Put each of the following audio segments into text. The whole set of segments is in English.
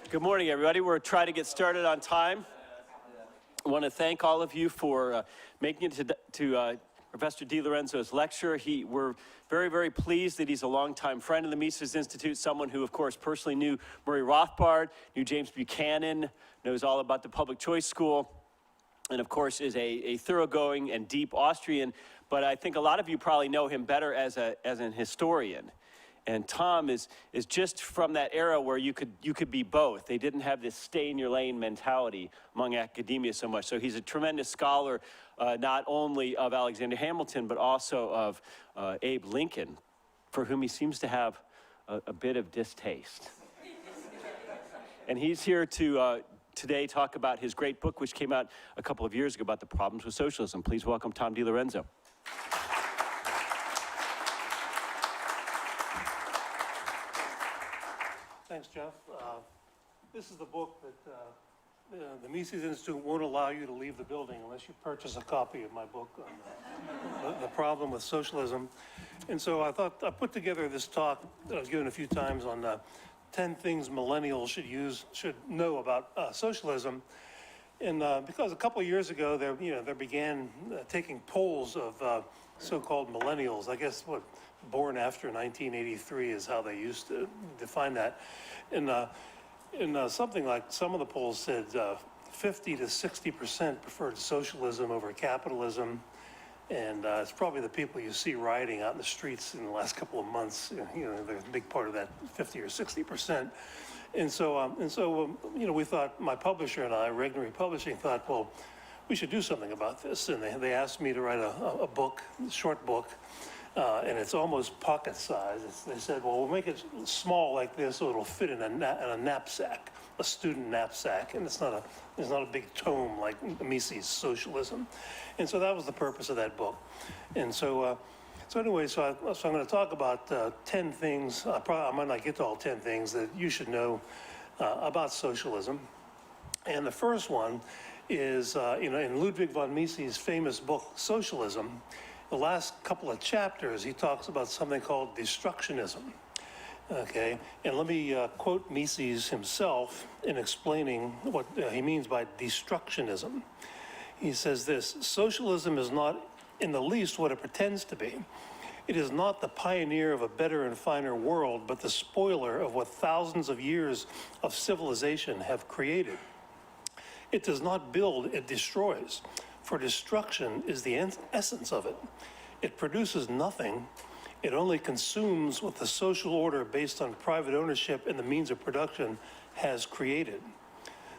Good morning, everybody. We're trying to get started on time. I want to thank all of you for making it to Professor DiLorenzo's lecture. We're very, very pleased that he's a longtime friend of the Mises Institute, someone who, of course, personally knew Murray Rothbard, knew James Buchanan, knows all about the public choice school, and of course is a thoroughgoing and deep Austrian, but I think a lot of you probably know him better as an historian. And Tom is just from that era where you could be both. They didn't have this stay in your lane mentality among academia so much. So he's a tremendous scholar, not only of Alexander Hamilton, but also of Abe Lincoln, for whom he seems to have a bit of distaste. And he's here to today talk about his great book, which came out a couple of years ago, about the problems with socialism. Please welcome Tom DiLorenzo. Thanks, Jeff. This is the book that the Mises Institute won't allow you to leave the building unless you purchase a copy of my book on the problem with socialism. And so I thought I put together this talk that I was given a few times on 10 things millennials should know about socialism. And because a couple of years ago, they began taking polls of so-called millennials. I guess born after 1983 is how they used to define that. And something like some of the polls said 50 to 60% preferred socialism over capitalism. And it's probably the people you see rioting out in the streets in the last couple of months. They're a big part of that 50 or 60%. And so, we thought, my publisher and I, Regnery Publishing, thought, well, we should do something about this. And they asked me to write a book, a short book, and it's almost pocket size. They said, well, we'll make it small like this so it'll fit in a knapsack, a student knapsack, and it's not a big tome like Mises' Socialism. And so that was the purpose of that book. And so, anyway, so I'm going to talk about 10 things. I might not get to all 10 things that you should know about socialism. And the first one is, in Ludwig von Mises' famous book, Socialism, the last couple of chapters, he talks about something called destructionism. Okay, and let me quote Mises himself in explaining what he means by destructionism. He says this: socialism is not in the least what it pretends to be. It is not the pioneer of a better and finer world, but the spoiler of what thousands of years of civilization have created. It does not build, it destroys, for destruction is the essence of it. It produces nothing. It only consumes what the social order based on private ownership and the means of production has created.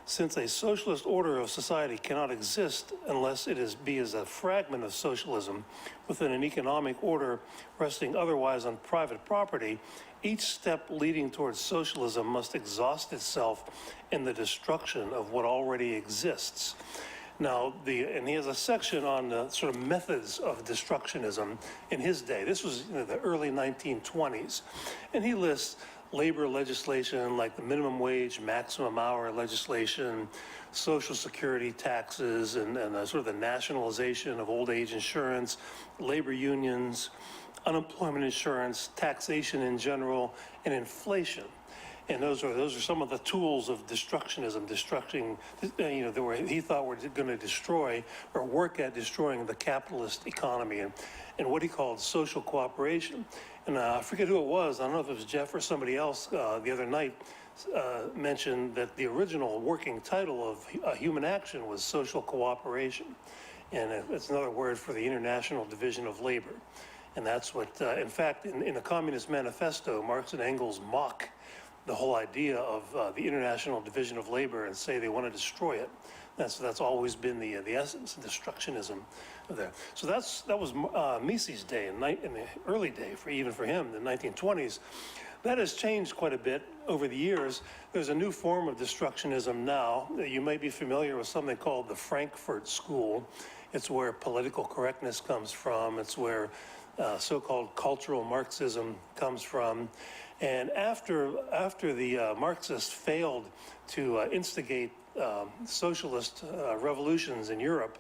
Since a socialist order of society cannot exist unless it be as a fragment of socialism within an economic order resting otherwise on private property, each step leading towards socialism must exhaust itself in the destruction of what already exists. Now, and he has a section on the sort of methods of destructionism in his day. This was the early 1920s. And he lists labor legislation like the minimum wage, maximum hour legislation, social security taxes, and sort of the nationalization of old age insurance, labor unions, unemployment insurance, taxation in general, and inflation. And those are some of the tools of destructionism, that he thought were going to destroy or work at destroying the capitalist economy and what he called social cooperation. And I forget who it was, I don't know if it was Jeff or somebody else the other night mentioned that the original working title of human action was social cooperation. And it's another word for the International Division of Labor. And that's what, in fact, in the Communist Manifesto, Marx and Engels mock the whole idea of the International Division of Labor and say they want to destroy it. That's always been the essence of destructionism there. So that was Mises' day in the early day, even for him, the 1920s. That has changed quite a bit over the years. There's a new form of destructionism now. You may be familiar with something called the Frankfurt School. It's where political correctness comes from. It's where so-called cultural Marxism comes from. And after the Marxists failed to instigate socialist revolutions in Europe,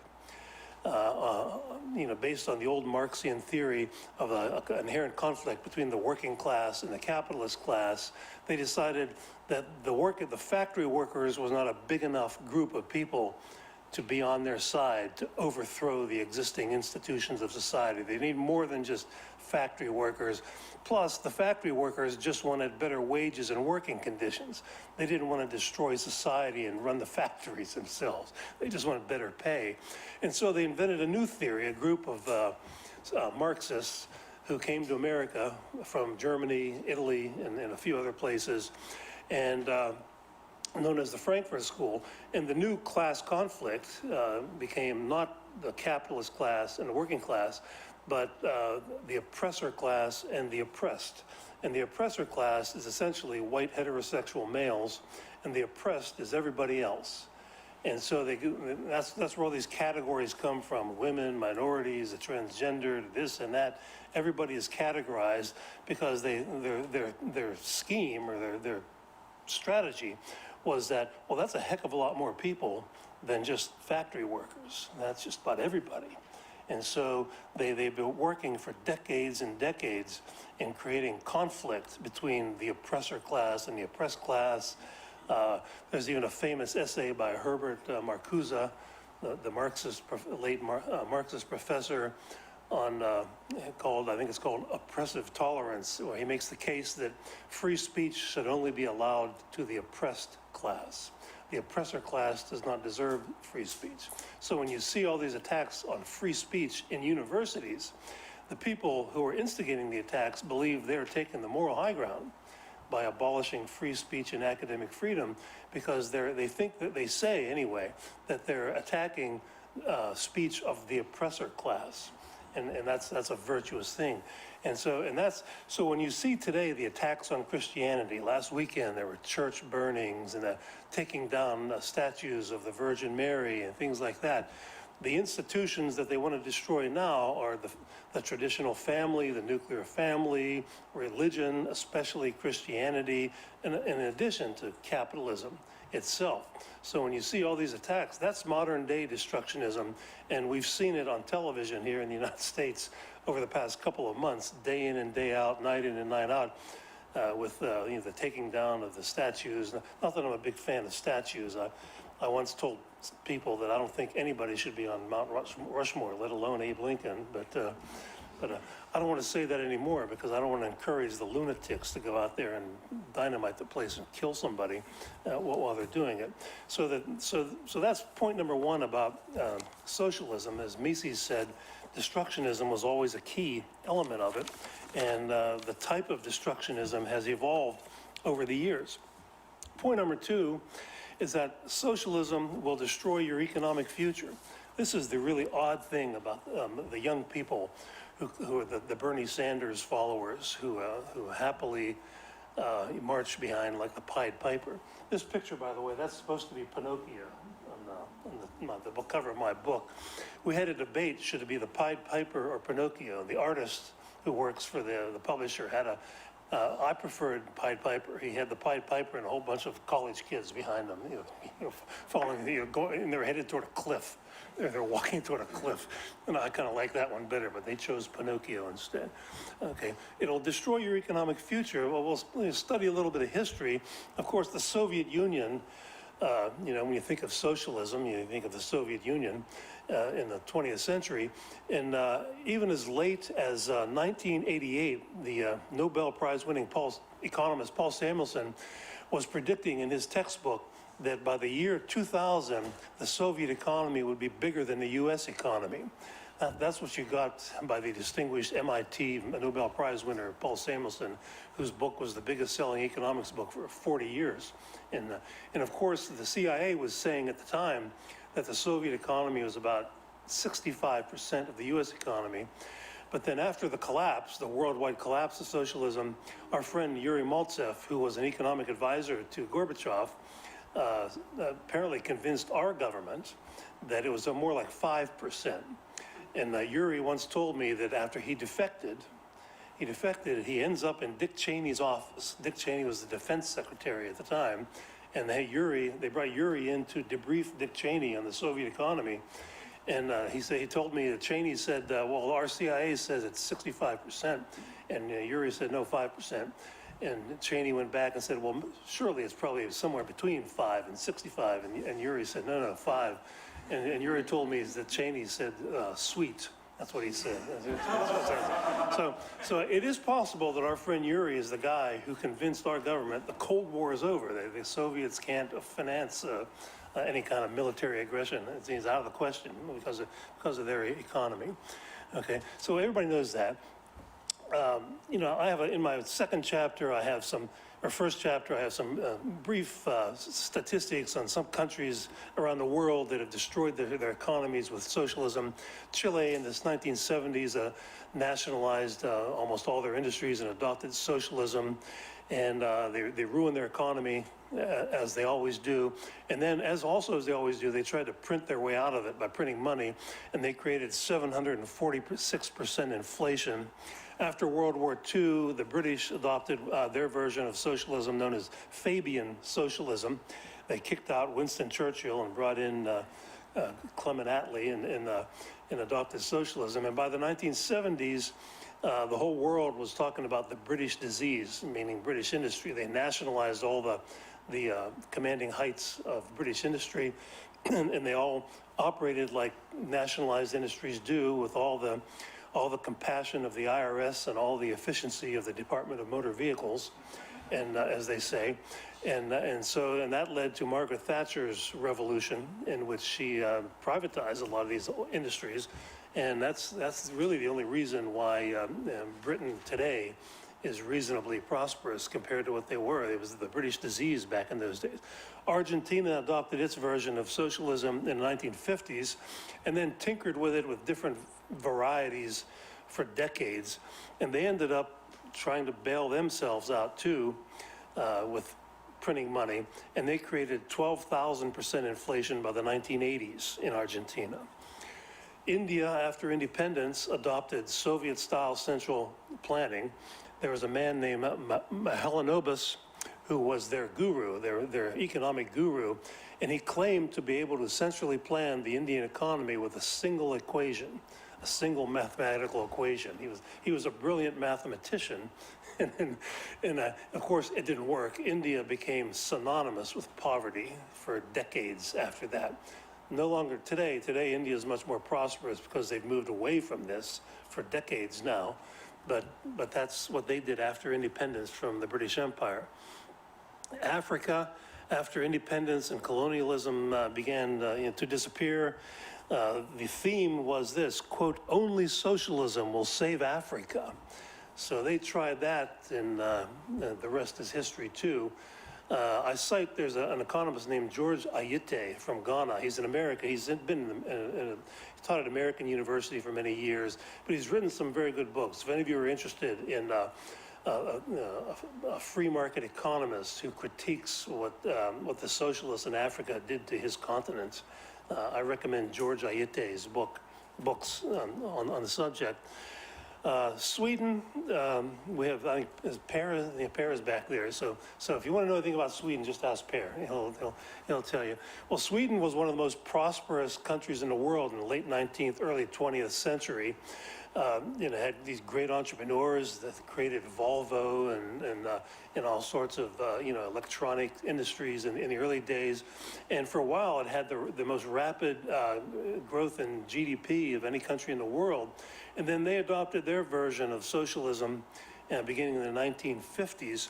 based on the old Marxian theory of an inherent conflict between the working class and the capitalist class, they decided that the factory workers was not a big enough group of people to be on their side to overthrow the existing institutions of society. They need more than just factory workers. Plus, the factory workers just wanted better wages and working conditions. They didn't want to destroy society and run the factories themselves. They just wanted better pay. And so they invented a new theory, a group of Marxists who came to America from Germany, Italy, and a few other places, and known as the Frankfurt School. And the new class conflict became not the capitalist class and the working class, but the oppressor class and the oppressed. And the oppressor class is essentially white heterosexual males, and the oppressed is everybody else. And so that's where all these categories come from: women, minorities, the transgender, this and that. Everybody is categorized because their scheme or their strategy was that, well, that's a heck of a lot more people than just factory workers. That's just about everybody. And so they've been working for decades and decades in creating conflict between the oppressor class and the oppressed class. There's even a famous essay by Herbert Marcuse, the late Marxist professor, on I think it's called Oppressive Tolerance, where he makes the case that free speech should only be allowed to the oppressed class. The oppressor class does not deserve free speech. So when you see all these attacks on free speech in universities, the people who are instigating the attacks believe they're taking the moral high ground by abolishing free speech and academic freedom, because they say anyway, that they're attacking speech of the oppressor class. And that's a virtuous thing. So when you see today the attacks on Christianity, last weekend there were church burnings and taking down statues of the Virgin Mary and things like that. The institutions that they want to destroy now are the traditional family, the nuclear family, religion, especially Christianity, in addition to capitalism itself. So when you see all these attacks, that's modern day destructionism, and we've seen it on television here in the United States over the past couple of months, day in and day out, night in and night out, with the taking down of the statues. Not that I'm a big fan of statues. I once told people that I don't think anybody should be on Mount Rushmore, let alone Abe Lincoln, but I don't want to say that anymore, because I don't want to encourage the lunatics to go out there and dynamite the place and kill somebody while they're doing it. So that's point number one about socialism. As Mises said, destructionism was always a key element of it, and the type of destructionism has evolved over the years. Point number two is that socialism will destroy your economic future. This is the really odd thing about the young people who are the Bernie Sanders followers, who happily march behind like the Pied Piper. This picture, by the way, that's supposed to be Pinocchio on the cover of my book. We had a debate, should it be the Pied Piper or Pinocchio? The artist who works for the publisher had I preferred Pied Piper. He had the Pied Piper and a whole bunch of college kids behind him, following, going, and they're headed toward a cliff. They're walking toward a cliff. And I kind of like that one better, but they chose Pinocchio instead. Okay, it'll destroy your economic future. Well, we'll study a little bit of history. Of course, the Soviet Union, when you think of socialism, you think of the Soviet Union in the 20th century. And even as late as 1988, the Nobel Prize winning economist Paul Samuelson was predicting in his textbook that by the year 2000, the Soviet economy would be bigger than the US economy. That's what you got by the distinguished MIT Nobel Prize winner, Paul Samuelson, whose book was the biggest selling economics book for 40 years. And of course, the CIA was saying at the time that the Soviet economy was about 65% of the US economy. But then after the collapse, the worldwide collapse of socialism, our friend Yuri Maltsev, who was an economic advisor to Gorbachev, apparently convinced our government that it was more like 5%. And Yuri once told me that after he defected, he ends up in Dick Cheney's office. Dick Cheney was the defense secretary at the time. And they brought Yuri in to debrief Dick Cheney on the Soviet economy. And he told me that Cheney said, well, our CIA says it's 65%, and Uri said, no, 5%. And Cheney went back and said, well, surely it's probably somewhere between 5 and 65. And Uri said, no, 5. And Uri told me that Cheney said, sweet. That's what he said. So it is possible that our friend Uri is the guy who convinced our government the Cold War is over. The Soviets can't finance any kind of military aggression. It's out of the question because of their economy. Okay, so everybody knows that. You know, I have in my second chapter, first chapter, I have some brief statistics on some countries around the world that have destroyed their economies with socialism. Chile in the 1970s nationalized almost all their industries and adopted socialism, and they ruined their economy as they always do. And then as they always do, they tried to print their way out of it by printing money, and they created 746% inflation. After World War II, the British adopted their version of socialism known as Fabian socialism. They kicked out Winston Churchill and brought in Clement Attlee and adopted socialism. And by the 1970s, the whole world was talking about the British disease, meaning British industry. They nationalized all the commanding heights of British industry, and they all operated like nationalized industries do, with all the compassion of the IRS and all the efficiency of the Department of Motor Vehicles, and as they say, and that led to Margaret Thatcher's revolution, in which she privatized a lot of these industries, and that's really the only reason why Britain today is reasonably prosperous compared to what they were. It was the British disease back in those days. Argentina adopted its version of socialism in the 1950s, and then tinkered with it with different varieties for decades, and they ended up trying to bail themselves out too with printing money, and they created 12,000% inflation by the 1980s in Argentina. India, after independence, adopted Soviet-style central planning. There was a man named Mahalanobis who was their guru, their economic guru, and he claimed to be able to centrally plan the Indian economy with a single equation, a single mathematical equation. He was a brilliant mathematician, and of course it didn't work. India became synonymous with poverty for decades after that. No longer today. Today India is much more prosperous because they've moved away from this for decades now, but that's what they did after independence from the British Empire. Africa, after independence and colonialism began to disappear, the theme was this, quote, only socialism will save Africa. So they tried that, and the rest is history too. I cite, there's an economist named George Ayite from Ghana. He's in America. He's been he taught at American University for many years, but he's written some very good books. If any of you are interested in a free market economist who critiques what the socialists in Africa did to his continent, I recommend George Ayite's books on the subject. Sweden, we have, I think, Per is back there. So if you want to know anything about Sweden, just ask Per. He'll tell you. Well, Sweden was one of the most prosperous countries in the world in the late 19th, early 20th century. Had these great entrepreneurs that created Volvo and all sorts of electronic industries in the early days, and for a while it had the most rapid growth in GDP of any country in the world. And then they adopted their version of socialism beginning in the 1950s.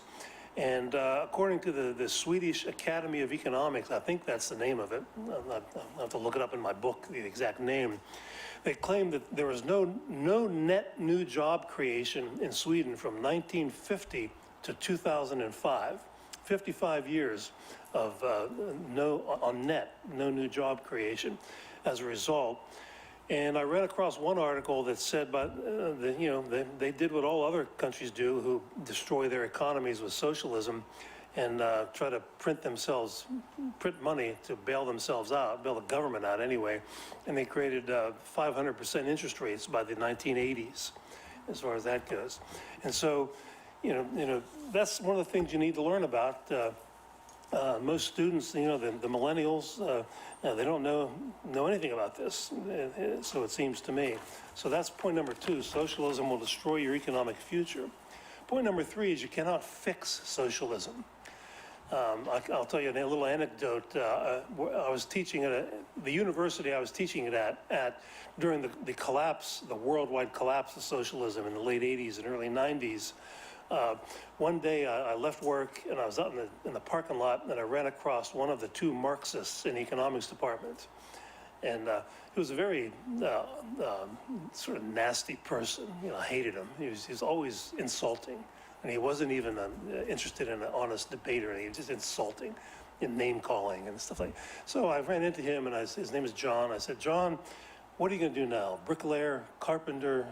And according to the Swedish Academy of Economics, I think that's the name of it. I'll have to look it up in my book, the exact name. They claimed that there was no net new job creation in Sweden from 1950 to 2005. 55 years of no new job creation as a result. And I ran across one article that said, they did what all other countries do who destroy their economies with socialism and try to print money to bail themselves out, bail the government out anyway. And they created 500% interest rates by the 1980s, as far as that goes. And so, that's one of the things you need to learn about. Most students, the millennials, they don't know anything about this, so it seems to me. So that's point number 2, socialism will destroy your economic future. Point number 3 is you cannot fix socialism. I'll tell you a little anecdote. I was teaching at the university I was teaching it at during the collapse, the worldwide collapse of socialism in the late 80s and early 90s. One day I left work and I was out in the parking lot and I ran across one of the 2 Marxists in the economics department. And he was a very sort of nasty person. I hated him. He was always insulting. And he wasn't even interested in an honest debate or anything. He was just insulting and name calling and stuff like that. So I ran into him and his name is John. I said, John, what are you going to do now? Bricklayer, carpenter,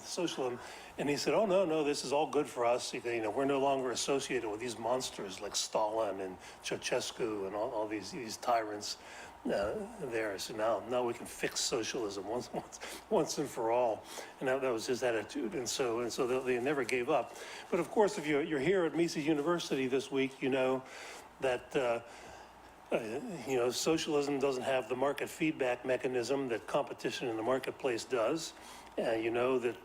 socialism. And he said, oh, no, this is all good for us. We're no longer associated with these monsters like Stalin and Ceausescu and all these tyrants there. So now we can fix socialism once and for all. And that was his attitude. And so they never gave up. But of course, if you're here at Mises University this week, you know that socialism doesn't have the market feedback mechanism that competition in the marketplace does. You know that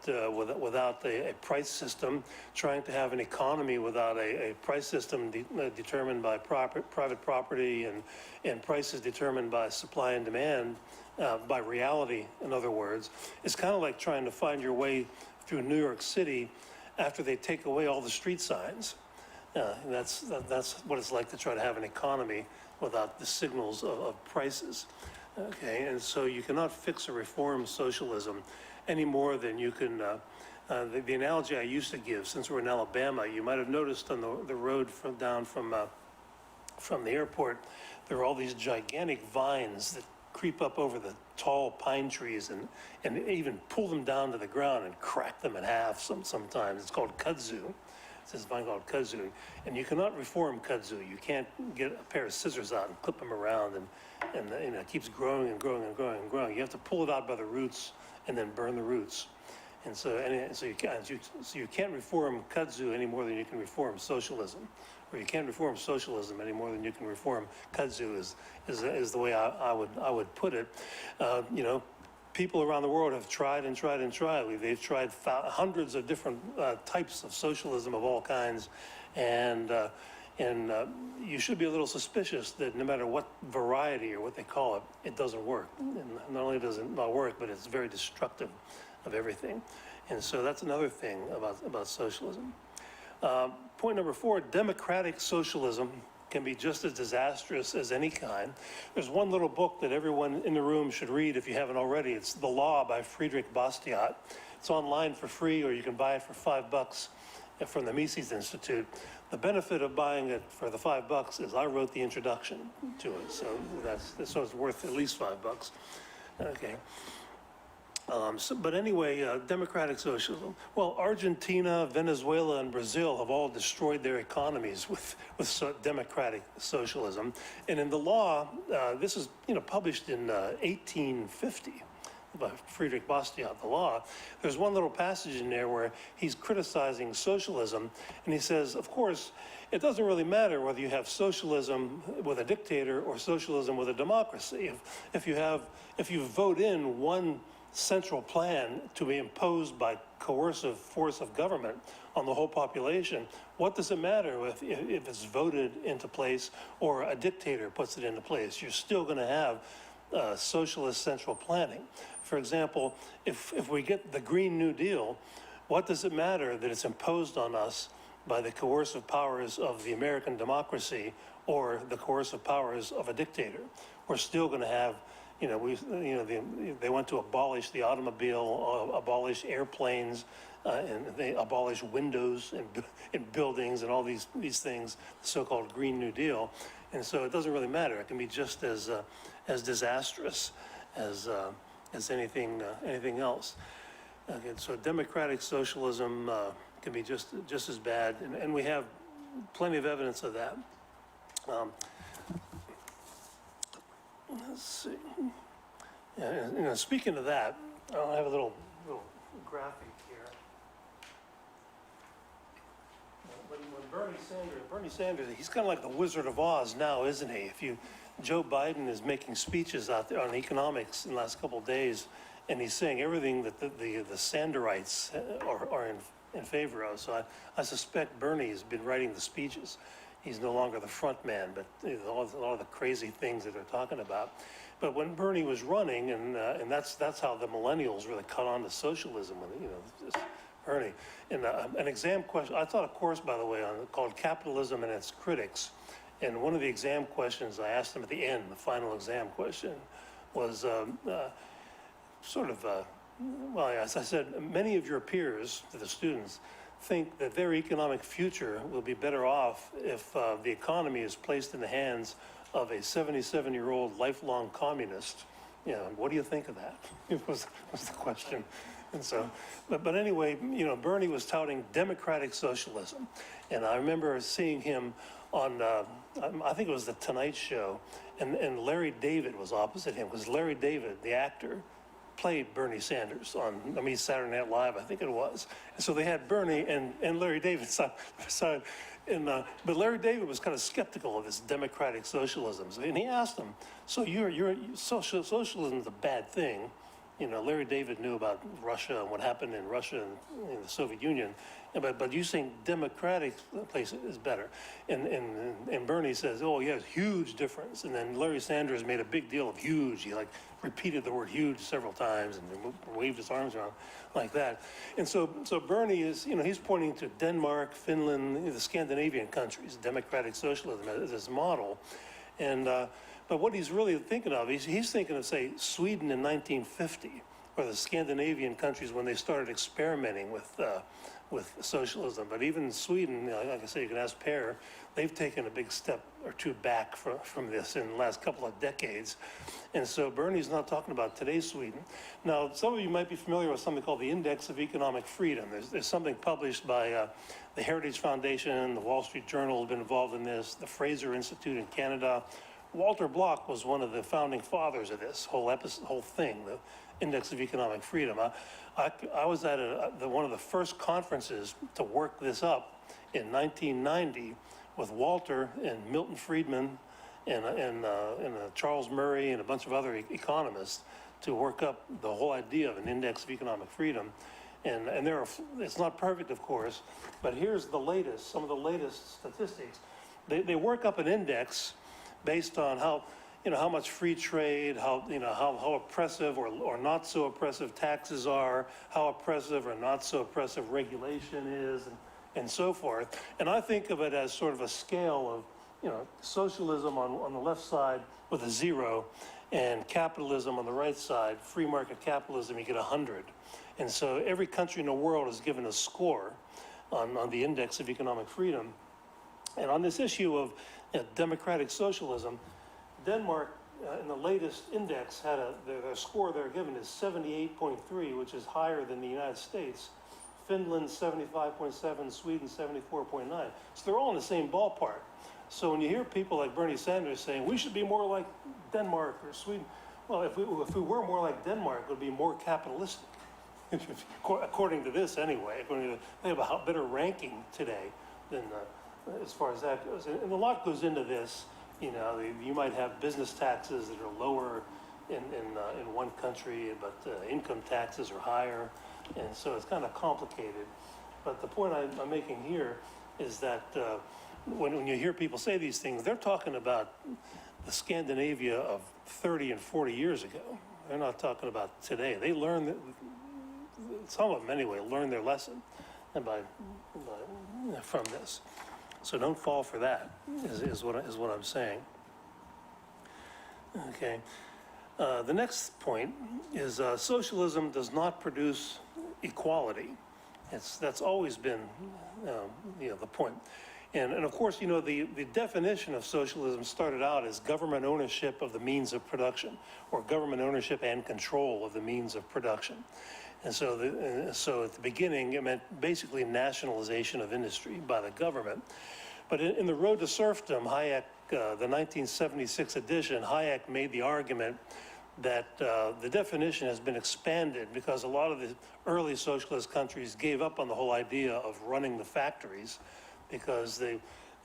without a price system, trying to have an economy without a price system determined by private property and prices determined by supply and demand, by reality, in other words, it's kind of like trying to find your way through New York City after they take away all the street signs. That's what it's like to try to have an economy without the signals of prices. Okay, and so you cannot fix or reform socialism any more than you can, the analogy I used to give, since we're in Alabama, you might have noticed on the road down from the airport, there are all these gigantic vines that creep up over the tall pine trees and even pull them down to the ground and crack them in half sometimes. It's called kudzu. It's this vine called kudzu. And you cannot reform kudzu. You can't get a pair of scissors out and clip them around and it keeps growing and growing and growing and growing. You have to pull it out by the roots and then burn the roots. And so you can't reform kudzu any more than you can reform socialism, or you can't reform socialism any more than you can reform kudzu is the way I would put it. People around the world have tried and tried and tried. They've tried hundreds of different types of socialism of all kinds, and you should be a little suspicious that no matter what variety or what they call it, it doesn't work. And not only does it not work, but it's very destructive of everything. And so that's another thing about socialism. Point number 4, democratic socialism can be just as disastrous as any kind. There's one little book that everyone in the room should read if you haven't already. It's The Law by Friedrich Bastiat. It's online for free, or you can buy it for $5 from the Mises Institute. The benefit of buying it for the $5 is I wrote the introduction to it, so so it's worth at least $5. Okay. But anyway, democratic socialism. Well, Argentina, Venezuela, and Brazil have all destroyed their economies with democratic socialism. And in the law, this is published in 1850 by Friedrich Bastiat, the law. There's one little passage in there where he's criticizing socialism, and he says, of course, it doesn't really matter whether you have socialism with a dictator or socialism with a democracy. If you vote in one central plan to be imposed by coercive force of government on the whole population, what does it matter if it's voted into place or a dictator puts it into place? You're still going to have socialist central planning. For example, if we get the Green New Deal, what does it matter that it's imposed on us by the coercive powers of the American democracy or the coercive powers of a dictator? We're still going to have they want to abolish the automobile, abolish airplanes, and they abolish windows in buildings and all these things, the so-called Green New Deal. And so it doesn't really matter. It can be just as disastrous as anything else. Okay, so democratic socialism can be just as bad, and we have plenty of evidence of that. Let's see. Yeah, speaking of that, I have a little graphic here. Let me Bernie Sanders, he's kind of like the Wizard of Oz now, isn't he? Joe Biden is making speeches out there on economics in the last couple of days, and he's saying everything that the Sanderites are in favor of. So I suspect Bernie has been writing the speeches. He's no longer the front man, but all the crazy things that they're talking about. But when Bernie was running, and that's how the millennials really caught on to socialism, when, just Bernie. And an exam question, I taught a course, by the way, called Capitalism and Its Critics. And one of the exam questions I asked them at the end, the final exam question, was well, as I said, many of your peers, the students, think that their economic future will be better off if the economy is placed in the hands of a 77-year-old lifelong communist. What do you think of that? It was the question. And so, but anyway, Bernie was touting democratic socialism. And I remember seeing him on, I think it was the Tonight Show, and Larry David was opposite him, because Larry David, the actor, played Bernie Sanders on, Saturday Night Live, I think it was. And so they had Bernie and Larry David side by side. But Larry David was kind of skeptical of this democratic socialism. And he asked him, so socialism is a bad thing. Larry David knew about Russia and what happened in Russia and in the Soviet Union. But you think democratic place is better. And Bernie says, oh, yeah, huge difference. And then Larry Sanders made a big deal of huge. He repeated the word huge several times and waved his arms around like that. And so Bernie is, he's pointing to Denmark, Finland, the Scandinavian countries, democratic socialism as his model. And but what he's really thinking of, he's thinking of, say, Sweden in 1950, or the Scandinavian countries when they started experimenting with socialism. But even Sweden, like I say, you can ask Per, they've taken a big step or two back from this in the last couple of decades. And so Bernie's not talking about today's Sweden. Now, some of you might be familiar with something called the Index of Economic Freedom. There's something published by the Heritage Foundation, the Wall Street Journal has been involved in this, the Fraser Institute in Canada. Walter Block was one of the founding fathers of this whole thing, the Index of Economic Freedom. I was at one of the first conferences to work this up in 1990 with Walter and Milton Friedman and Charles Murray and a bunch of other economists to work up the whole idea of an Index of Economic Freedom. And it's not perfect, of course, but here's some of the latest statistics. They work up an index based on how much free trade, how oppressive or not so oppressive taxes are, how oppressive or not so oppressive regulation is, and so forth. And I think of it as sort of a scale of, socialism on the left side with a 0, and capitalism on the right side, free market capitalism, you get 100. And so every country in the world is given a score on the Index of Economic Freedom. And on this issue of democratic socialism, Denmark, in the latest index, had their score they're given is 78.3, which is higher than the United States. Finland, 75.7, Sweden, 74.9. So they're all in the same ballpark. So when you hear people like Bernie Sanders saying, we should be more like Denmark or Sweden, well, if we were more like Denmark, it would be more capitalistic. According to this, anyway. They have a better ranking today than as far as that goes. And a lot goes into this. You might have business taxes that are lower in one country, but income taxes are higher, and so it's kind of complicated. But the point I'm making here is that when you hear people say these things, they're talking about the Scandinavia of 30 and 40 years ago. They're not talking about today. They learned, some of them anyway, learned their lesson from this. So don't fall for that, is what I'm saying. Okay. The next point is socialism does not produce equality. That's always been the point. And of course, the definition of socialism started out as government ownership of the means of production, or government ownership and control of the means of production. And so at the beginning, it meant basically nationalization of industry by the government. But in The Road to Serfdom, Hayek, the 1976 edition, Hayek made the argument that the definition has been expanded because a lot of the early socialist countries gave up on the whole idea of running the factories because they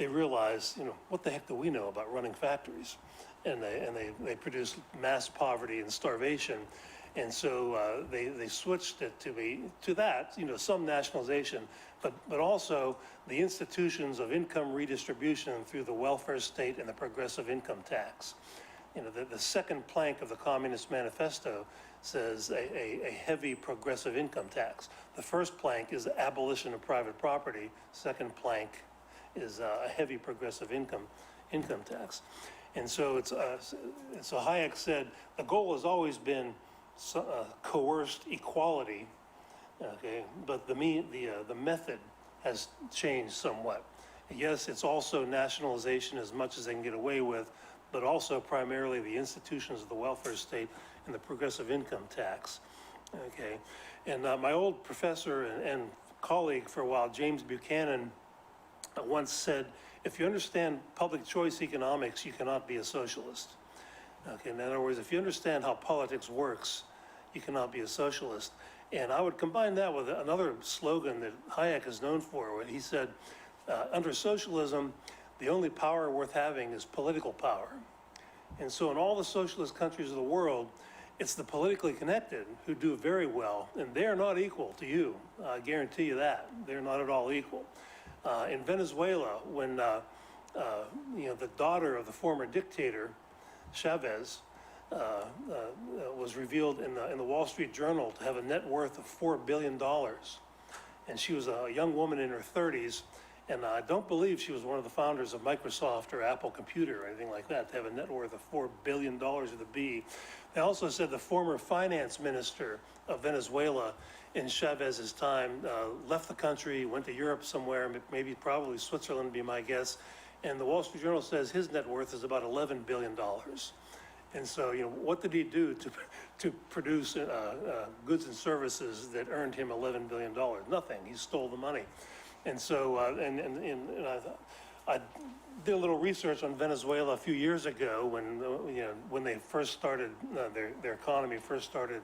realize, what the heck do we know about running factories? And they produce mass poverty and starvation. And so they switched it to that, some nationalization, but also the institutions of income redistribution through the welfare state and the progressive income tax. The second plank of the Communist Manifesto says a heavy progressive income tax. The first plank is the abolition of private property. Second plank is a heavy progressive income tax. And so so Hayek said the goal has always been coerced equality, okay, but the method has changed somewhat. Yes, it's also nationalization as much as they can get away with, but also primarily the institutions of the welfare state and the progressive income tax, okay? And my old professor and colleague for a while, James Buchanan, once said, if you understand public choice economics, you cannot be a socialist. Okay, in other words, if you understand how politics works, you cannot be a socialist. And I would combine that with another slogan that Hayek is known for, when he said, under socialism, the only power worth having is political power. And so in all the socialist countries of the world, it's the politically connected who do very well, and they're not equal to you. I guarantee you that. They're not at all equal. In Venezuela, when the daughter of the former dictator, Chavez, was revealed in the Wall Street Journal to have a net worth of $4 billion. And she was a young woman in her 30s, and I don't believe she was one of the founders of Microsoft or Apple Computer or anything like that, to have a net worth of $4 billion with a B. They also said the former finance minister of Venezuela in Chavez's time left the country, went to Europe somewhere, probably Switzerland would be my guess. And the Wall Street Journal says his net worth is about $11 billion. And so, what did he do to produce goods and services that earned him $11 billion? Nothing. He stole the money. And so, I did a little research on Venezuela a few years ago when they first started, their economy first started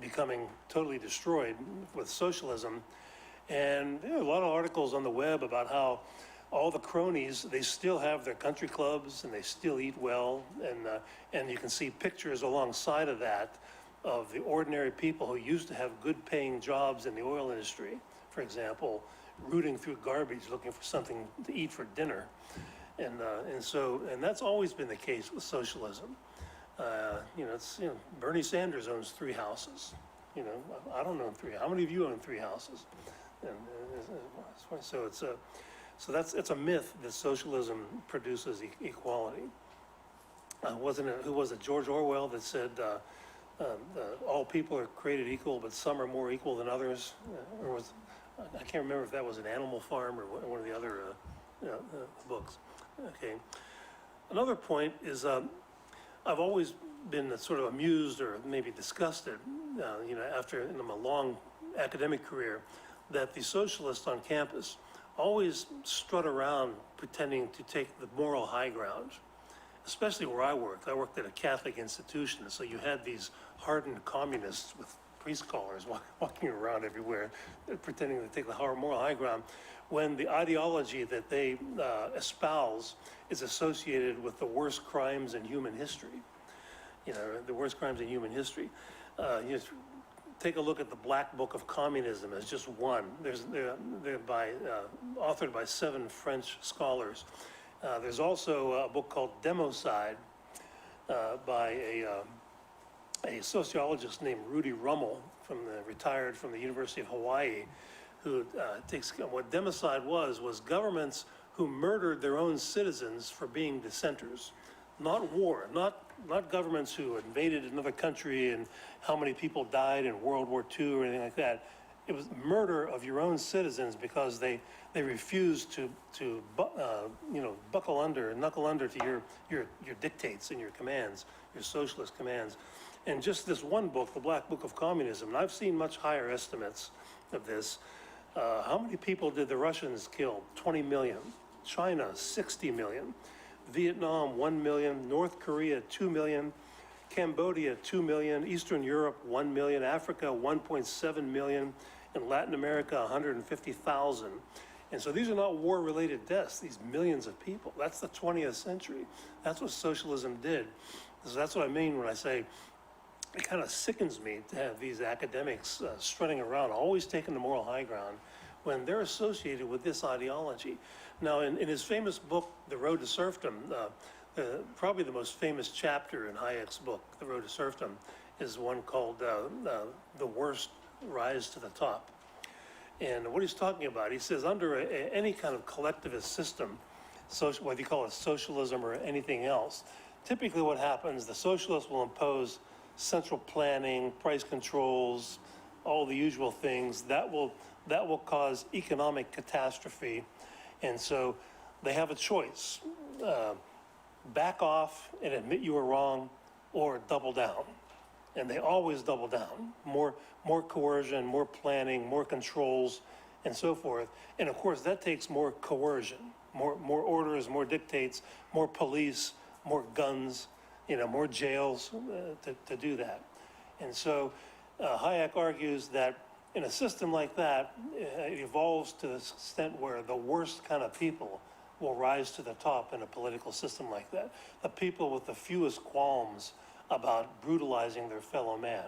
becoming totally destroyed with socialism. And there are a lot of articles on the web about how all the cronies, they still have their country clubs and they still eat well. And you can see pictures alongside of that of the ordinary people who used to have good paying jobs in the oil industry, for example, rooting through garbage looking for something to eat for dinner. And that's always been the case with socialism. Bernie Sanders owns 3 houses. I don't own 3. How many of you own 3 houses? And so it's a myth that socialism produces equality. Who was it, George Orwell, that said all people are created equal, but some are more equal than others? I can't remember if that was an Animal Farm or one of the other books. Okay. Another point is I've always been sort of amused or maybe disgusted, after my long academic career, that the socialists on campus always strut around pretending to take the moral high ground, especially where I worked. I worked at a Catholic institution, so you had these hardened communists with priest collars walking around everywhere, pretending to take the moral high ground, when the ideology that they espouse is associated with the worst crimes in human history. The worst crimes in human history. Take a look at the Black Book of Communism as just one. They're authored by 7 French scholars. There's also a book called Democide by a sociologist named Rudy Rummel, retired from the University of Hawaii, who what democide was governments who murdered their own citizens for being dissenters. Not war, not governments who invaded another country and how many people died in World War II or anything like that. It was murder of your own citizens because they refused to knuckle under to your dictates and your commands, your socialist commands. And just this one book, the Black Book of Communism, and I've seen much higher estimates of this. How many people did the Russians kill? 20 million. China, 60 million. Vietnam, 1 million. North Korea, 2 million. Cambodia, 2 million. Eastern Europe, 1 million. Africa, 1.7 million. In Latin America, 150,000. And so these are not war-related deaths, these millions of people. That's the 20th century. That's what socialism did. So that's what I mean when I say it kind of sickens me to have these academics strutting around, always taking the moral high ground, when they're associated with this ideology. Now, in his famous book, The Road to Serfdom, probably the most famous chapter in Hayek's book, The Road to Serfdom, is one called The Worst Rise to the Top. And what he's talking about, he says under any kind of collectivist system, whether you call it socialism or anything else, typically what happens, the socialists will impose central planning, price controls, all the usual things that will cause economic catastrophe. And so they have a choice, back off and admit you were wrong, or double down. And they always double down. More coercion, more planning, more controls, and so forth. And of course, that takes more coercion, more orders, more dictates, more police, more guns, more jails to do that. And so Hayek argues that in a system like that, it evolves to the extent where the worst kind of people will rise to the top in a political system like that. The people with the fewest qualms about brutalizing their fellow man.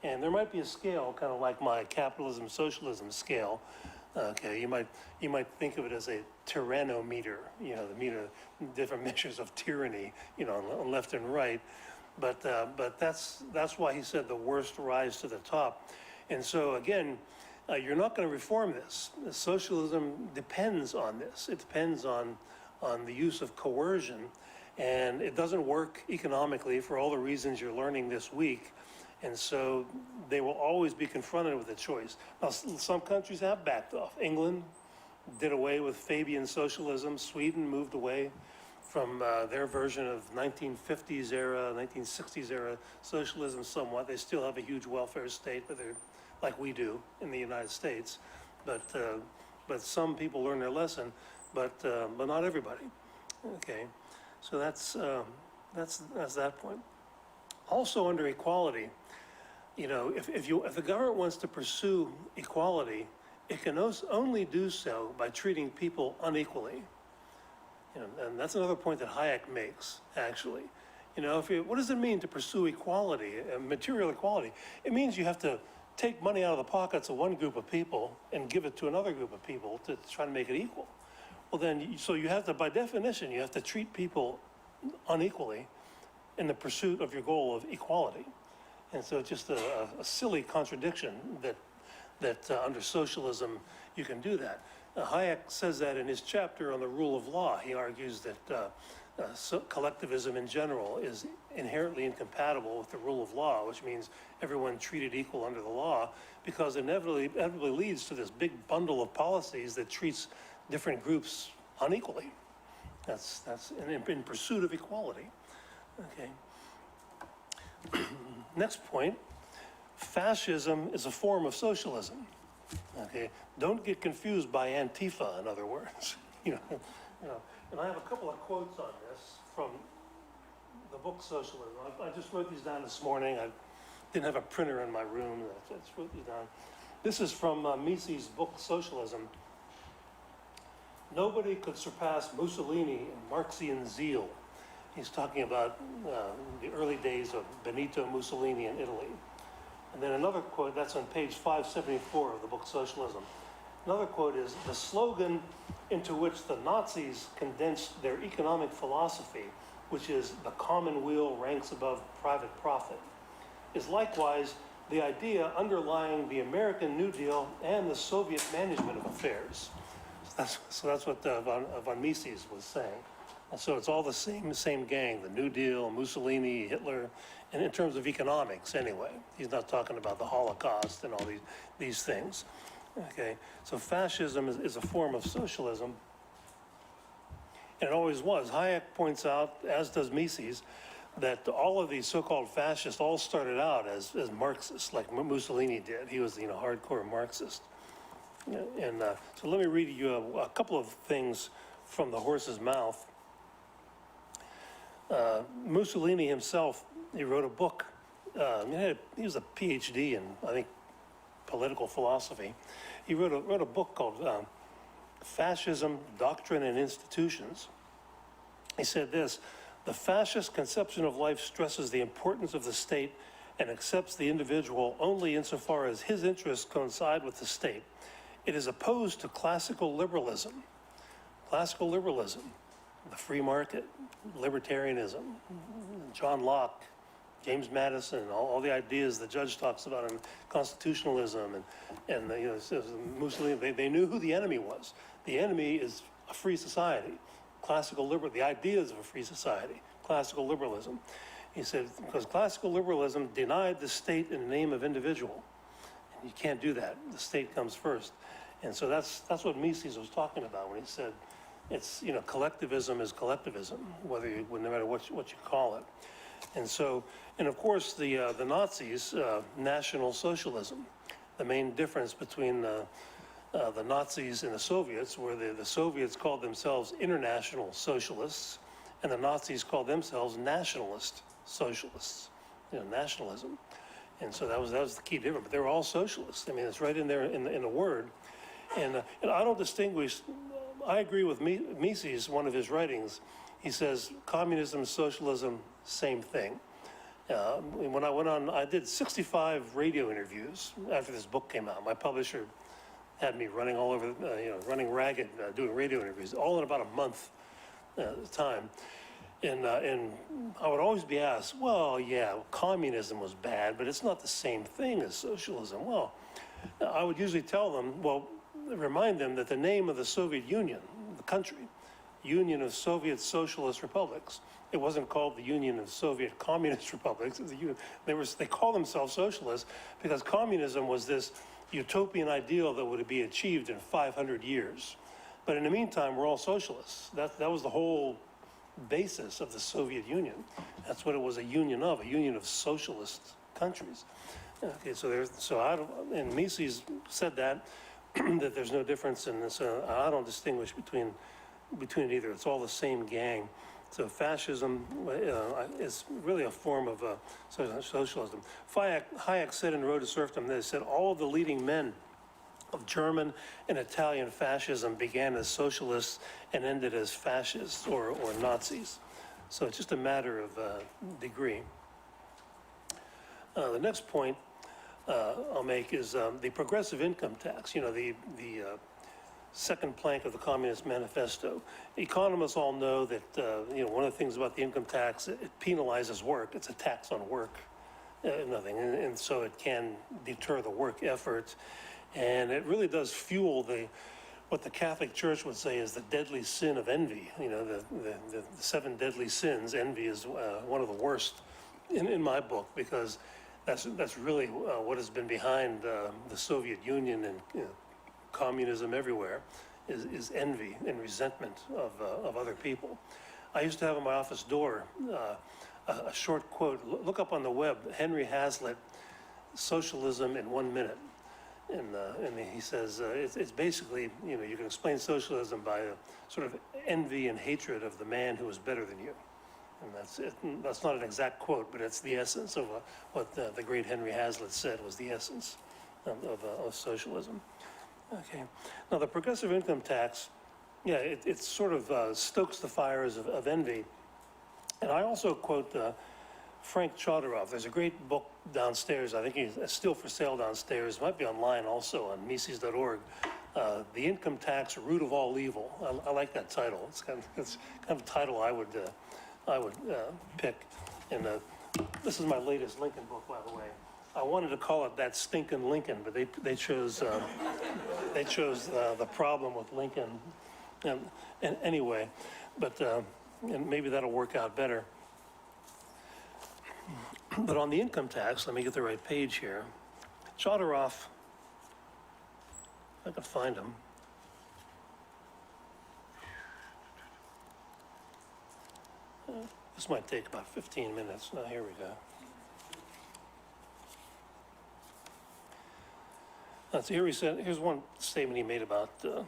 And there might be a scale, kind of like my capitalism, socialism scale. Okay, you might think of it as a tyrannometer, the meter, different measures of tyranny, on left and right. But that's why he said the worst rise to the top. And so again, you're not going to reform this. Socialism depends on this. It depends on the use of coercion. And it doesn't work economically for all the reasons you're learning this week. And so they will always be confronted with a choice. Now, some countries have backed off. England did away with Fabian socialism. Sweden moved away from their version of 1950s era, 1960s era socialism somewhat. They still have a huge welfare state, but they're like we do in the United States. But some people learn their lesson, but not everybody. Okay. So that's that point. Also under equality, if the government wants to pursue equality, it can only do so by treating people unequally. And that's another point that Hayek makes, actually. What does it mean to pursue equality, material equality? It means you have to take money out of the pockets of one group of people and give it to another group of people to try to make it equal. Well, then, so you have to, by definition, you have to treat people unequally in the pursuit of your goal of equality. And so it's just a silly contradiction that under socialism you can do that. Hayek says that in his chapter on the rule of law. He argues that collectivism in general is inherently incompatible with the rule of law, which means everyone treated equal under the law, because it inevitably leads to this big bundle of policies that treats different groups unequally. That's in pursuit of equality. Okay. Next point, fascism is a form of socialism. Okay, don't get confused by Antifa, in other words. And I have a couple of quotes on this from the book Socialism. I just wrote these down this morning. I didn't have a printer in my room. I just wrote these down. This is from Mises' book Socialism. Nobody could surpass Mussolini in Marxian zeal. He's talking about the early days of Benito Mussolini in Italy. And then another quote, that's on page 574 of the book Socialism. Another quote is, the slogan into which the Nazis condensed their economic philosophy, which is the common weal ranks above private profit, is likewise the idea underlying the American New Deal and the Soviet management of affairs. So that's what von Mises was saying. And so it's all the same gang, the New Deal, Mussolini, Hitler, and in terms of economics anyway. He's not talking about the Holocaust and all these things. Okay, so fascism is a form of socialism, and it always was. Hayek points out, as does Mises, that all of these so-called fascists all started out as Marxists, like Mussolini did. He was, hardcore Marxist. And so let me read you a couple of things from the horse's mouth. Mussolini himself, he wrote a book. He was a PhD in, I think, political philosophy. He wrote a book called Fascism, Doctrine and Institutions. He said this: the fascist conception of life stresses the importance of the state and accepts the individual only insofar as his interests coincide with the state. It is opposed to classical liberalism. Classical liberalism, the free market, libertarianism, John Locke, James Madison, all the ideas the judge talks about in constitutionalism and you know, says Mussolini, they knew who the enemy was. The enemy is a free society. Classical liberal, the ideas of a free society, classical liberalism. He said, because classical liberalism denied the state in the name of individual. And you can't do that. The state comes first. And so that's what Mises was talking about when he said, it's, you know, collectivism is collectivism, no matter what you call it. And so, and of course, the Nazis, National Socialism. The main difference between the Nazis and the Soviets, where the Soviets called themselves international socialists, and the Nazis called themselves nationalist socialists, you know, nationalism. And so that was the key difference. But they were all socialists. I mean, it's right in there in the word. And I don't distinguish. I agree with Mises, one of his writings. He says communism, socialism, same thing. When I went on, I did 65 radio interviews after this book came out. My publisher had me running all over, you know, running ragged, doing radio interviews, all in about a month time. And I would always be asked, well, yeah, communism was bad, but it's not the same thing as socialism. Well, I would usually tell them, well, remind them that the name of the Soviet Union, the country, Union of Soviet Socialist Republics, it wasn't called the Union of Soviet Communist Republics. It was the Union. They call themselves socialists because communism was this utopian ideal that would be achieved in 500 years. But in the meantime, we're all socialists. That was the whole basis of the Soviet Union. That's what it was a union of socialist countries. Okay, and Mises said that, that there's no difference in this. I don't distinguish between either. It's all the same gang. So fascism is really a form of socialism. Hayek said in Road to Serfdom, they said all of the leading men of German and Italian fascism began as socialists and ended as fascists or Nazis. So it's just a matter of degree. The next point I'll make is the progressive income tax. You know, the second plank of the Communist Manifesto. Economists all know that you know, one of the things about the income tax, it penalizes work. It's a tax on work, nothing, and so it can deter the work effort, and it really does fuel what the Catholic Church would say is the deadly sin of envy. You know, the 7 deadly sins. Envy is one of the worst in my book, because that's really what has been behind the Soviet Union and, you know, communism everywhere, is envy and resentment of other people. I used to have on my office door a short quote. Look up on the web, Henry Hazlitt, Socialism in 1 minute. And he says, it's basically, you know, you can explain socialism by a sort of envy and hatred of the man who is better than you. And that's it. That's not an exact quote, but it's the essence of what the great Henry Hazlitt said was the essence of socialism. Okay. Now, the progressive income tax, yeah, it sort of stokes the fires of envy. And I also quote Frank Chodorov. There's a great book downstairs. I think it's still for sale downstairs. It might be online also on Mises.org. The Income Tax, Root of All Evil. I like that title. It's kind of a title I would pick. And this is my latest Lincoln book, by the way. I wanted to call it That Stinkin' Lincoln, but they chose the problem with Lincoln. And anyway, but and maybe that'll work out better. But on the income tax, let me get the right page here. Chodorov, if I can find him. This might take about 15 minutes. Now, here we go. So here he said, here's one statement he made about the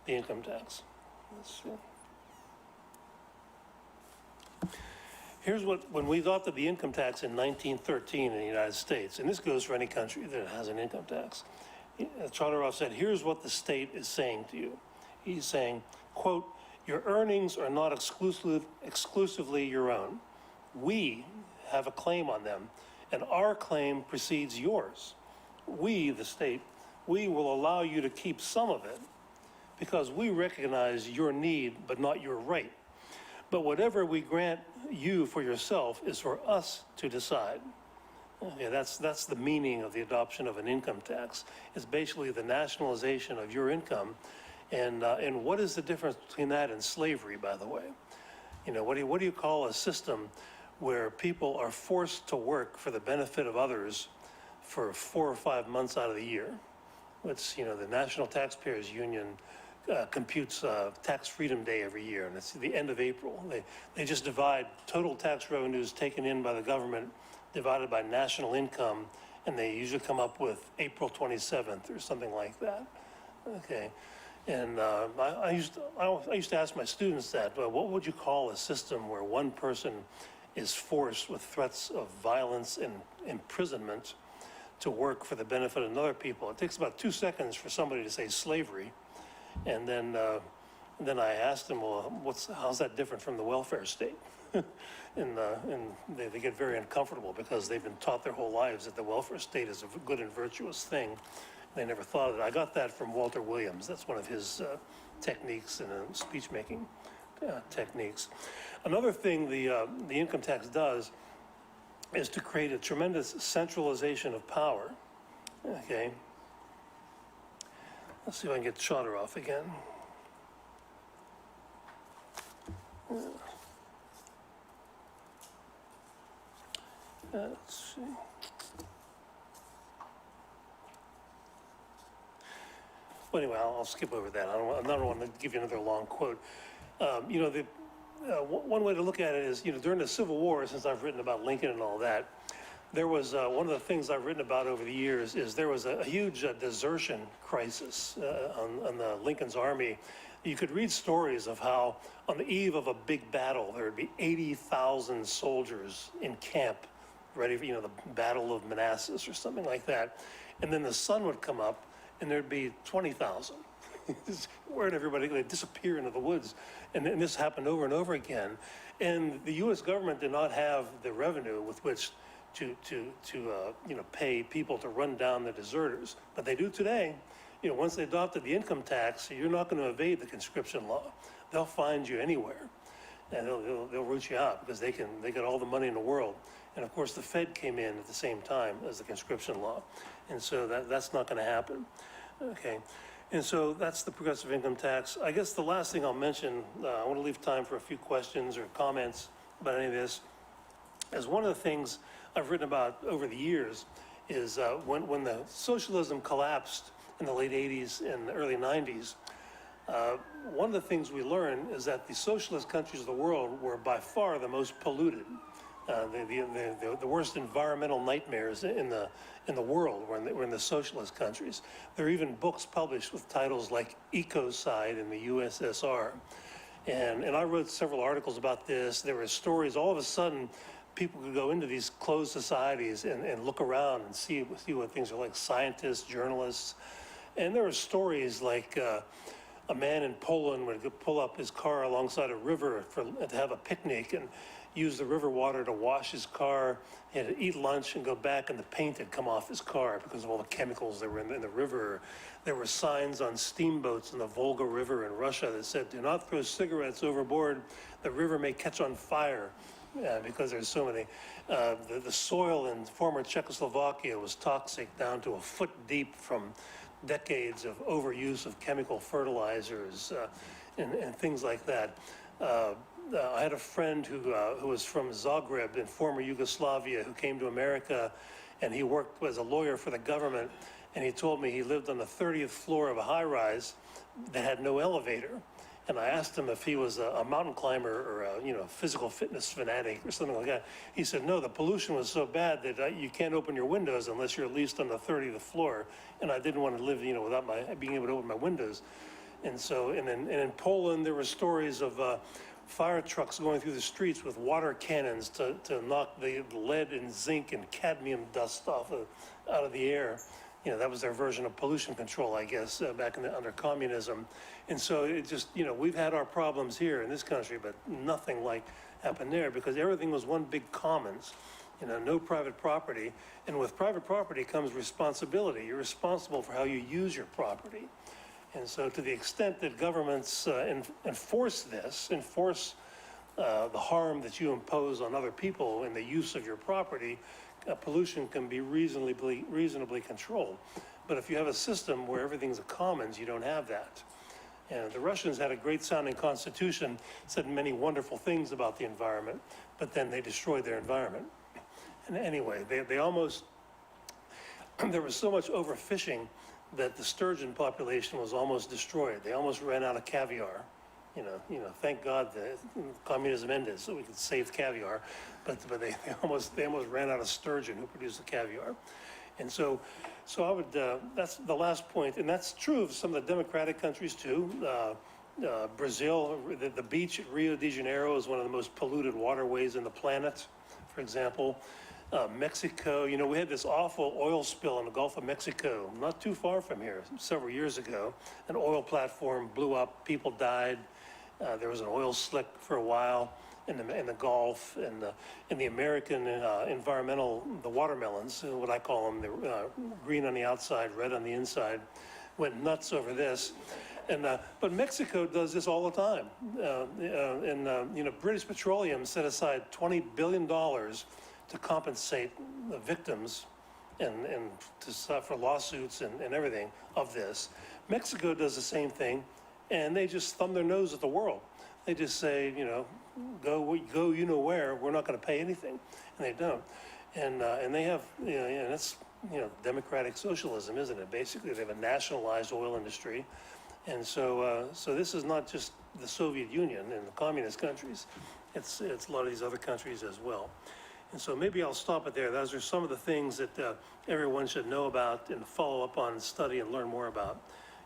income tax. Let's see. Here's when we adopted the income tax in 1913 in the United States, and this goes for any country that has an income tax. Chodorov said, here's what the state is saying to you. He's saying, quote, your earnings are not exclusively your own. We have a claim on them, and our claim precedes yours. We, the state, we will allow you to keep some of it because we recognize your need, but not your right. But whatever we grant you for yourself is for us to decide. Okay, that's the meaning of the adoption of an income tax. It's basically the nationalization of your income. And what is the difference between that and slavery, by the way? You know, what do you call a system where people are forced to work for the benefit of others for 4 or 5 months out of the year? It's, you know, the National Taxpayers Union computes Tax Freedom Day every year, and it's the end of April. They just divide total tax revenues taken in by the government divided by national income, and they usually come up with April 27th or something like that. Okay, and I used to ask my students that, well, what would you call a system where one person is forced with threats of violence and imprisonment to work for the benefit of other people? It takes about 2 seconds for somebody to say slavery, and then I asked them, well, how's that different from the welfare state? and they get very uncomfortable because they've been taught their whole lives that the welfare state is a good and virtuous thing. They never thought of it. I got that from Walter Williams. That's one of his techniques and speech-making techniques. Another thing the income tax does is to create a tremendous centralization of power. Okay. Let's see if I can get Chodorov again. Let's see. Well, anyway, I'll skip over that. I don't want to give you another long quote. You know, one way to look at it is, you know, during the Civil War, since I've written about Lincoln and all that, there was one of the things I've written about over the years is there was a huge desertion crisis on the Lincoln's army. You could read stories of how on the eve of a big battle, there would be 80,000 soldiers in camp ready for, you know, the Battle of Manassas or something like that. And then the sun would come up and there'd be 20,000. Where'd everybody go? They'd disappear into the woods. And this happened over and over again. And the U.S. government did not have the revenue with which to you know, pay people to run down the deserters. But they do today. You know, once they adopted the income tax, you're not going to evade the conscription law. They'll find you anywhere, and they'll root you out because they got all the money in the world. And of course, the Fed came in at the same time as the conscription law, and so that's not going to happen. Okay, and so that's the progressive income tax. I guess the last thing I'll mention, I want to leave time for a few questions or comments about any of this, is one of the things I've written about over the years is when the socialism collapsed in the late 80s and the early 90s, one of the things we learned is that the socialist countries of the world were by far the most polluted. The worst environmental nightmares in the world were in the socialist countries. There are even books published with titles like Ecocide in the USSR. And I wrote several articles about this. There were stories, all of a sudden, people could go into these closed societies and look around and see what things are like, scientists, journalists. And there were stories like a man in Poland would pull up his car alongside a river to have a picnic and use the river water to wash his car. He had to eat lunch and go back, and the paint had come off his car because of all the chemicals that were in the river. There were signs on steamboats in the Volga River in Russia that said, do not throw cigarettes overboard. The river may catch on fire. Because there's so many. The soil in former Czechoslovakia was toxic down to a foot deep from decades of overuse of chemical fertilizers and things like that. I had a friend who was from Zagreb in former Yugoslavia who came to America, and he worked as a lawyer for the government, and he told me he lived on the 30th floor of a high-rise that had no elevator. And I asked him if he was a mountain climber or a physical fitness fanatic or something like that. He said, no, the pollution was so bad that you can't open your windows unless you're at least on the 30th floor. And I didn't want to live, without being able to open my windows. And so, and in Poland, there were stories of fire trucks going through the streets with water cannons to knock the lead and zinc and cadmium dust out of the air. that was their version of pollution control, I guess, back under communism. And so it just, we've had our problems here in this country, but nothing like happened there because everything was one big commons, no private property. And with private property comes responsibility. You're responsible for how you use your property. And so to the extent that governments enforce the harm that you impose on other people in the use of your property, pollution can be reasonably controlled. But if you have a system where everything's a commons, you don't have that. And the Russians had a great sounding constitution, said many wonderful things about the environment, but then they destroyed their environment. And anyway, they almost, there was so much overfishing that the sturgeon population was almost destroyed. They almost ran out of caviar. Thank God that communism ended so we could save caviar, but they almost ran out of sturgeon who produced the caviar. And so I would, that's the last point, and that's true of some of the democratic countries too. Brazil, the beach at Rio de Janeiro is one of the most polluted waterways in the planet, for example. Mexico, we had this awful oil spill in the Gulf of Mexico, not too far from here, several years ago. An oil platform blew up, people died. There was an oil slick for a while in the Gulf, and in the American environmental, the watermelons, what I call them, the green on the outside, red on the inside, went nuts over this. And but Mexico does this all the time. British Petroleum set aside $20 billion to compensate the victims and for lawsuits and everything of this. Mexico does the same thing, and they just thumb their nose at the world. They just say, go where, we're not going to pay anything, and they don't. And they have, and that's, democratic socialism, isn't it? Basically, they have a nationalized oil industry. And so this is not just the Soviet Union and the communist countries, it's a lot of these other countries as well. And so maybe I'll stop it there. Those are some of the things that everyone should know about and follow up on, study and learn more about.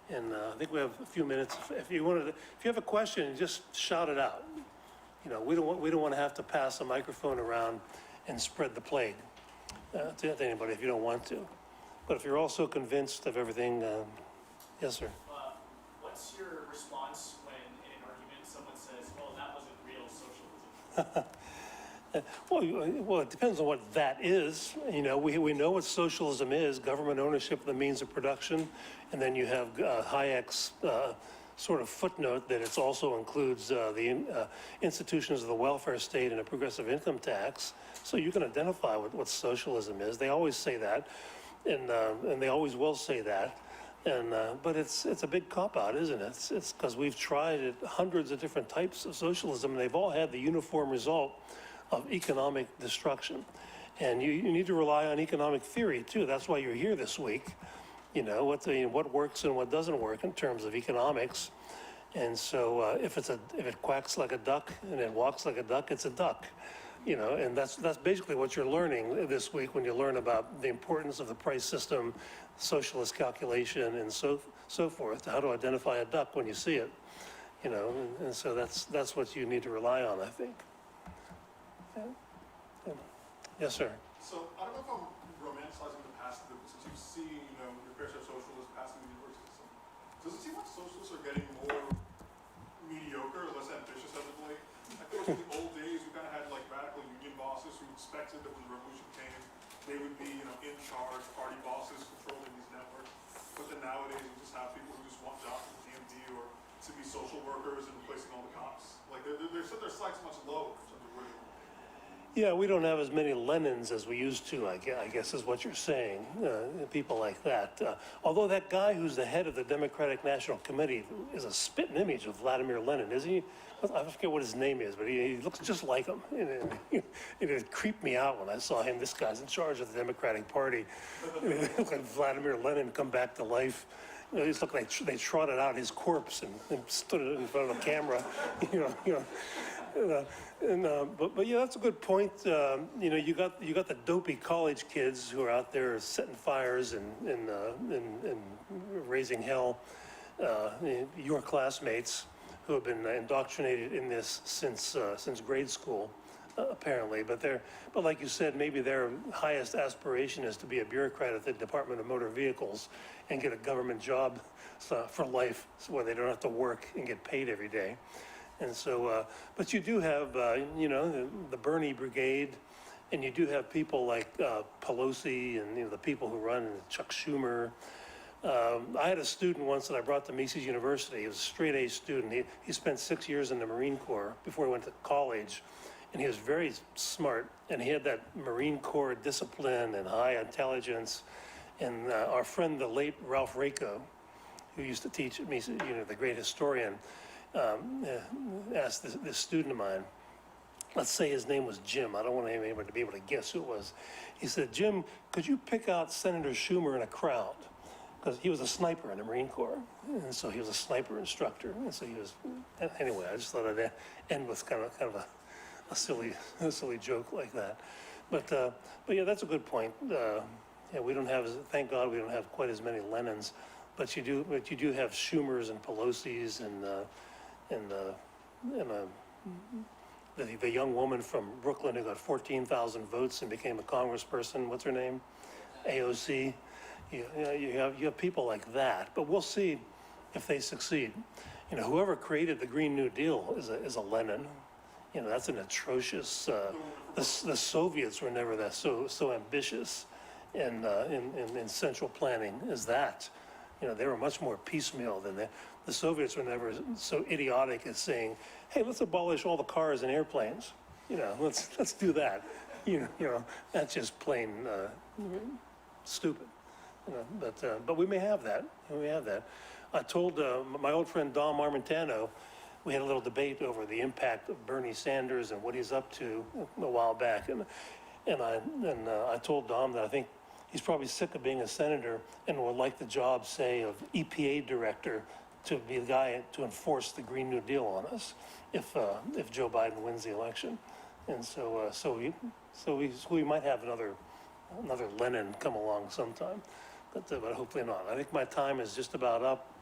And I think we have a few minutes. If you have a question, just shout it out. We don't want to have to pass a microphone around and spread the plague to anybody if you don't want to. But if you're also convinced of everything, yes, sir. What's your response when in an argument someone says, well, that wasn't real socialism? Well, it depends on what that is. We know what socialism is, government ownership of the means of production, and then you have Hayek's sort of footnote that it also includes the institutions of the welfare state and a progressive income tax. So you can identify what socialism is. They always say that, and they always will say that. But it's a big cop-out, isn't it? It's because we've tried hundreds of different types of socialism, and they've all had the uniform result of economic destruction. And you need to rely on economic theory too. That's why you're here this week. What works and what doesn't work in terms of economics. And so if it quacks like a duck and it walks like a duck, it's a duck. And that's basically what you're learning this week when you learn about the importance of the price system, socialist calculation, and so forth, how to identify a duck when you see it. And so that's what you need to rely on, I think. Yes, sir. So I don't know if I'm romanticizing the past, since you see, your fair share of socialists passing the university system. Does it seem like socialists are getting more mediocre, less ambitious as of late? I feel like in the old days, you kind of had like radical union bosses who expected that when the revolution came, they would be, in charge, party bosses controlling these networks. But then nowadays, you just have people who just want jobs at the DMV or to be social workers and replacing all the cops. Like their sights much lower in terms of where they want. Yeah, we don't have as many Lenins as we used to, I guess is what you're saying, people like that. Although that guy who's the head of the Democratic National Committee is a spitting image of Vladimir Lenin, isn't he? I forget what his name is, but he looks just like him. It creeped me out when I saw him. This guy's in charge of the Democratic Party. He looked like Vladimir Lenin come back to life. He looked like they trotted out his corpse and stood it in front of the camera. But yeah, that's a good point. You got the dopey college kids who are out there setting fires and raising hell. Your classmates who have been indoctrinated in this since grade school. apparently, but like you said, maybe their highest aspiration is to be a bureaucrat at the Department of Motor Vehicles and get a government job for life, so where they don't have to work and get paid every day. And so, but you do have, you know, the Bernie Brigade, and you do have people like Pelosi and, you know, the people who run, Chuck Schumer. I had a student once that I brought to Mises University. He was a straight A student. He spent 6 years in the Marine Corps before he went to college. And he was very smart, and he had that Marine Corps discipline and high intelligence. And our friend, the late Ralph Rako, who used to teach at Mises, you know, the great historian, asked this student of mine, let's say his name was Jim. I don't want anybody to be able to guess who it was. He said, Jim, could you pick out Senator Schumer in a crowd? Because he was a sniper in the Marine Corps, and so he was a sniper instructor, and so he was, anyway, I just thought I'd end with kind of a silly joke like that. But yeah, that's a good point. Yeah, we don't have, thank God we don't have quite as many Lenins, but you do have Schumers and Pelosi's and the young woman from Brooklyn who got 14,000 votes and became a congressperson. What's her name? AOC. You have people like that, but we'll see if they succeed. You know, whoever created the Green New Deal is a Lenin. You know, that's an atrocious. The Soviets were never that so ambitious in central planning as that. You know, they were much more piecemeal than that. The Soviets were never so idiotic as saying, "Hey, let's abolish all the cars and airplanes." You know, let's do that. You know, that's just plain stupid. You know, but we may have that. We may have that. I told my old friend Dom Armentano, we had a little debate over the impact of Bernie Sanders and what he's up to a while back, and I told Dom that I think he's probably sick of being a senator and would like the job, say, of EPA director, to be the guy to enforce the Green New Deal on us if Joe Biden wins the election. And so we might have another Lenin come along sometime, but hopefully not. I think my time is just about up,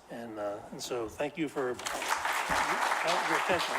and so thank you for your attention.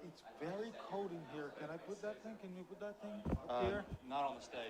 It's very cold in here. Can I put that thing? Can you put that thing up here? Not on the stage.